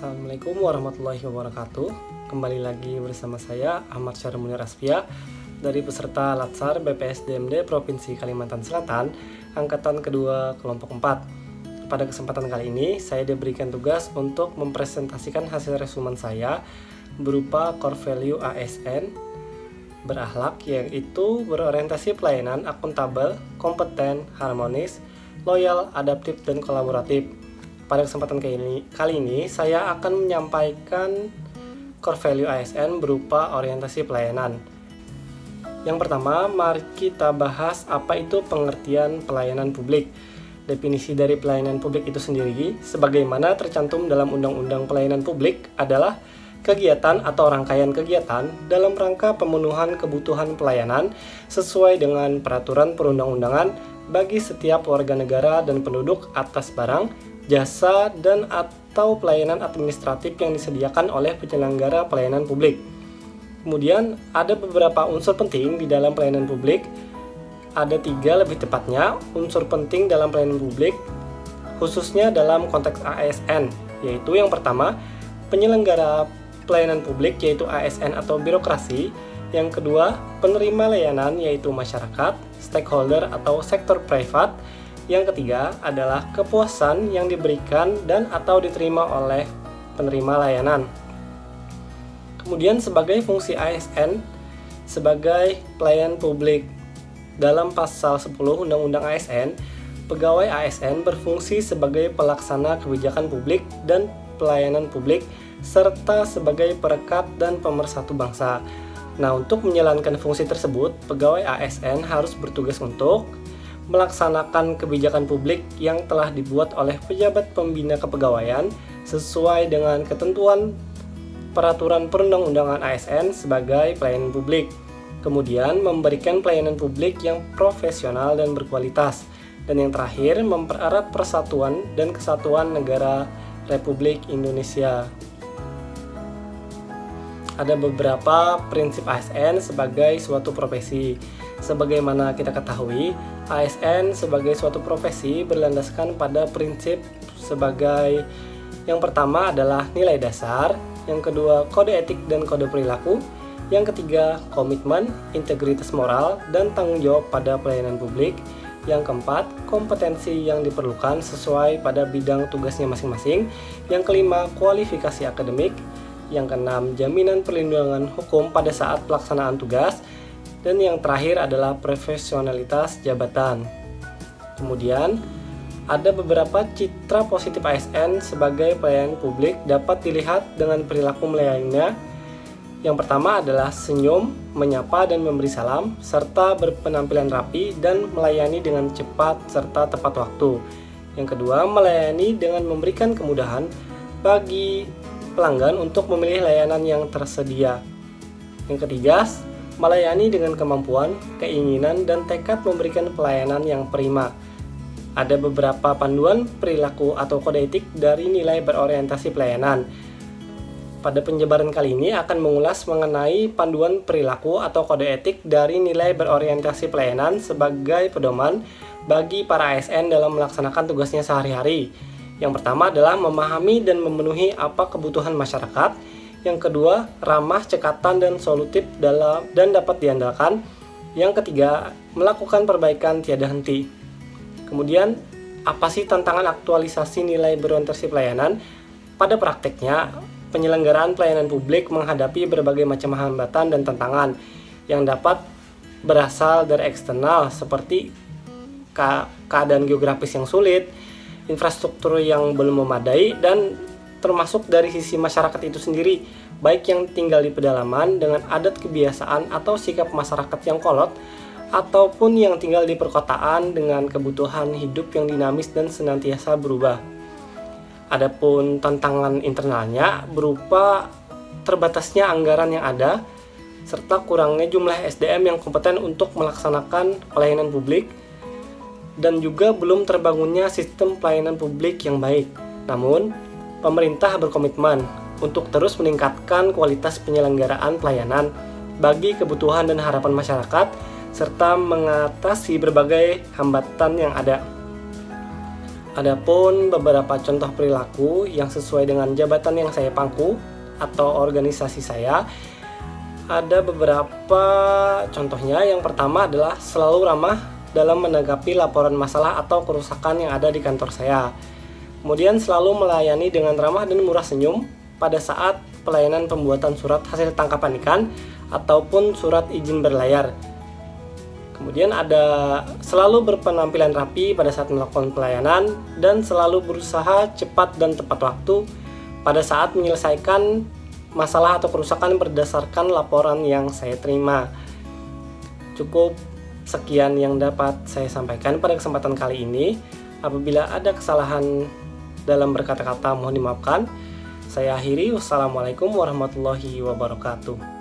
Assalamualaikum warahmatullahi wabarakatuh. Kembali lagi bersama saya Ahmad Syarul Munir Asfia dari peserta Latsar BPSDMD Provinsi Kalimantan Selatan Angkatan kedua kelompok 4. Pada kesempatan kali ini saya diberikan tugas untuk mempresentasikan hasil resumen saya berupa core value ASN berakhlak, yaitu berorientasi pelayanan, akuntabel, kompeten, harmonis, loyal, adaptif, dan kolaboratif. Pada kesempatan kali ini saya akan menyampaikan core value ASN berupa orientasi pelayanan. Yang pertama, mari kita bahas apa itu pengertian pelayanan publik. Definisi dari pelayanan publik itu sendiri, sebagaimana tercantum dalam Undang-Undang Pelayanan Publik, adalah kegiatan atau rangkaian kegiatan dalam rangka pemenuhan kebutuhan pelayanan sesuai dengan peraturan perundang-undangan bagi setiap warga negara dan penduduk atas barang, jasa, dan atau pelayanan administratif yang disediakan oleh penyelenggara pelayanan publik. Kemudian ada beberapa unsur penting di dalam pelayanan publik. Ada 3 lebih tepatnya unsur penting dalam pelayanan publik, khususnya dalam konteks ASN, yaitu yang pertama, penyelenggara pelayanan publik yaitu ASN atau birokrasi. Yang kedua, penerima layanan yaitu masyarakat, stakeholder atau sektor privat. Yang ketiga adalah kepuasan yang diberikan dan atau diterima oleh penerima layanan. Kemudian sebagai fungsi ASN sebagai pelayan publik, dalam pasal 10 Undang-Undang ASN, pegawai ASN berfungsi sebagai pelaksana kebijakan publik dan pelayanan publik serta sebagai perekat dan pemersatu bangsa. Nah, untuk menjalankan fungsi tersebut, pegawai ASN harus bertugas untuk melaksanakan kebijakan publik yang telah dibuat oleh pejabat pembina kepegawaian sesuai dengan ketentuan peraturan perundang-undangan ASN sebagai pelayanan publik. Kemudian memberikan pelayanan publik yang profesional dan berkualitas. Dan yang terakhir, mempererat persatuan dan kesatuan negara Republik Indonesia. Ada beberapa prinsip ASN sebagai suatu profesi. Sebagaimana kita ketahui, ASN sebagai suatu profesi berlandaskan pada prinsip sebagai yang pertama adalah nilai dasar, yang kedua kode etik dan kode perilaku, yang ketiga komitmen, integritas moral, dan tanggung jawab pada pelayanan publik, yang keempat kompetensi yang diperlukan sesuai pada bidang tugasnya masing-masing, yang kelima kualifikasi akademik, yang keenam jaminan perlindungan hukum pada saat pelaksanaan tugas, dan yang terakhir adalah profesionalitas jabatan. Kemudian ada beberapa citra positif ASN sebagai pelayanan publik dapat dilihat dengan perilaku melayaninya. Yang pertama adalah senyum, menyapa dan memberi salam, serta berpenampilan rapi dan melayani dengan cepat serta tepat waktu. Yang kedua, melayani dengan memberikan kemudahan bagi pelanggan untuk memilih layanan yang tersedia. Yang ketiga, melayani dengan kemampuan, keinginan, dan tekad memberikan pelayanan yang prima. Ada beberapa panduan perilaku atau kode etik dari nilai berorientasi pelayanan. Pada penjabaran kali ini akan mengulas mengenai panduan perilaku atau kode etik dari nilai berorientasi pelayanan sebagai pedoman bagi para ASN dalam melaksanakan tugasnya sehari-hari. Yang pertama adalah memahami dan memenuhi apa kebutuhan masyarakat. Yang kedua, ramah, cekatan, dan solutif dan dapat diandalkan. Yang ketiga, melakukan perbaikan tiada henti. Kemudian, apa sih tantangan aktualisasi nilai berorientasi pelayanan? Pada prakteknya, penyelenggaraan pelayanan publik menghadapi berbagai macam hambatan dan tantangan yang dapat berasal dari eksternal seperti keadaan geografis yang sulit, infrastruktur yang belum memadai, dan termasuk dari sisi masyarakat itu sendiri, baik yang tinggal di pedalaman dengan adat kebiasaan atau sikap masyarakat yang kolot, ataupun yang tinggal di perkotaan dengan kebutuhan hidup yang dinamis dan senantiasa berubah. Adapun tantangan internalnya berupa terbatasnya anggaran yang ada, serta kurangnya jumlah SDM yang kompeten untuk melaksanakan pelayanan publik, dan juga belum terbangunnya sistem pelayanan publik yang baik. Namun, pemerintah berkomitmen untuk terus meningkatkan kualitas penyelenggaraan pelayanan bagi kebutuhan dan harapan masyarakat, serta mengatasi berbagai hambatan yang ada. Adapun beberapa contoh perilaku yang sesuai dengan jabatan yang saya pangku atau organisasi saya, ada beberapa contohnya. Yang pertama adalah selalu ramah dalam menanggapi laporan masalah atau kerusakan yang ada di kantor saya. Kemudian selalu melayani dengan ramah dan murah senyum pada saat pelayanan pembuatan surat hasil tangkapan ikan ataupun surat izin berlayar. Kemudian ada selalu berpenampilan rapi pada saat melakukan pelayanan dan selalu berusaha cepat dan tepat waktu pada saat menyelesaikan masalah atau kerusakan berdasarkan laporan yang saya terima. Cukup sekian yang dapat saya sampaikan pada kesempatan kali ini. Apabila ada kesalahan dalam berkata-kata mohon dimaafkan. Saya akhiri. Wassalamualaikum warahmatullahi wabarakatuh.